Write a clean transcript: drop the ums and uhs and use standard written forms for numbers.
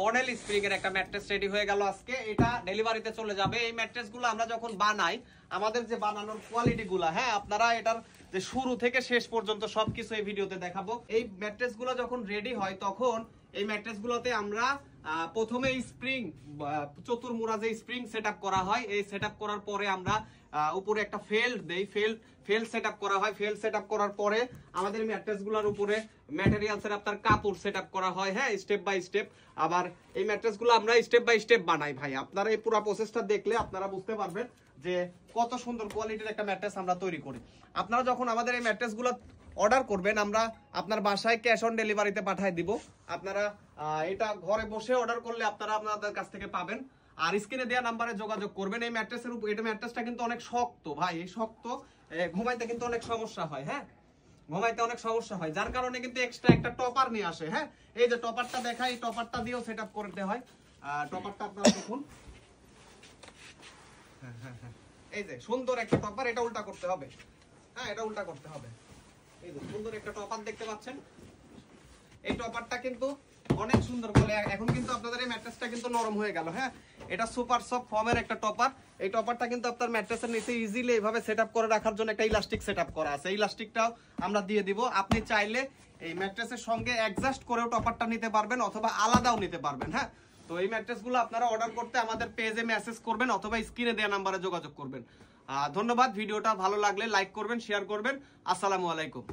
Bonnell spring এর একটা mattress ready হয়ে গেল আজকে। এটা ডেলিভারিতে চলে যাবে। এই ম্যাট্রেস গুলো আমরা যখন বানাই, আমাদের যে বানানোর কোয়ালিটি গুলা, হ্যাঁ, আপনারা এটার যে শুরু থেকে শেষ পর্যন্ত সবকিছু এই ভিডিওতে দেখাবো। এই ম্যাট্রেস গুলো যখন রেডি হয়, তখন এই ম্যাট্রেস গুলোতে আমরা প্রথমে স্প্রিং, চতুর্মুড়া যে স্প্রিং সেটআপ করা হয়, এই সেটআপ করার পরে আমরা উপরে একটা ফেল্ড দেই, ফেল্ড সেটআপ করা হয়। ফেল্ড সেটআপ করার পরে আমাদের ম্যাট্রেস গুলোর উপরে ম্যাটেরিয়ালস এর আপনার কাপড় সেটআপ করা হয়, হ্যাঁ, স্টেপ বাই স্টেপ। আবার এই ম্যাট্রেস গুলো আমরা স্টেপ বাই স্টেপ বানাই ভাই। আপনারা এই পুরো প্রসেসটা দেখলে আপনারা বুঝতে পারবেন যে কত সুন্দর কোয়ালিটির একটা ম্যাট্রেস আমরা তৈরি করি। আপনারা যখন আমাদের এই ম্যাট্রেস গুলো অর্ডার করবেন, আমরা আপনার বাসায় ক্যাশ অন ডেলিভারিতে পাঠিয়ে দিব। আপনারা এটা ঘরে বসে অর্ডার করলে আপনারা আপনাদের কাছ থেকে পাবেন। আর স্ক্রিনে দেওয়া নাম্বারে যোগাযোগ করবেন। এই ম্যাট্রেসের উপর, এটা ম্যাট্রেসটা কিন্তু অনেক শক্ত ভাই, এই শক্ত, ঘুমাইতে কিন্তু অনেক সমস্যা হয়, হ্যাঁ, ঘুমাইতে অনেক সমস্যা হয়, যার কারণে কিন্তু এক্সট্রা একটা টপার নিয়ে আসে। হ্যাঁ, এই যে টপারটা দেখাই, এই টপারটা দিয়েও সেটআপ করতে হয়। টপারটা আপনারা দেখুন, এই যে সুন্দর একটা টপার, এটা উল্টা করতে হবে, হ্যাঁ, এটা উল্টা করতে হবে। এই যে সুন্দর একটা টপার দেখতে পাচ্ছেন। এই টপারটা কিন্তু অনেক সুন্দর বলে। এখন কিন্তু আপনাদের এই ম্যাট্রেসটা কিন্তু নরম হয়ে গেল, হ্যাঁ, এটা সুপার সফট ফর্মের একটা টপার। এই টপারটা কিন্তু আপনার ম্যাট্রেসের নিচে ইজিলি এইভাবে সেটআপ করে রাখার জন্য একটা ইলাস্টিক সেটআপ করা আছে। এই ইলাস্টিকটাও আমরা দিয়ে দিব। আপনি চাইলে এই ম্যাট্রেসের সঙ্গে অ্যাডজাস্ট করেও টপারটা নিতে পারবেন, অথবা আলাদাও নিতে পারবেন, হ্যাঁ। তো এই ম্যাট্রেসগুলো আপনারা অর্ডার করতে আমাদের পেজে মেসেজ করবেন, অথবা স্ক্রিনে দেওয়া নাম্বারে যোগাযোগ করবেন। ধন্যবাদ। ভিডিওটা ভালো লাগলে লাইক করবেন, শেয়ার করবেন। আসসালামু আলাইকুম।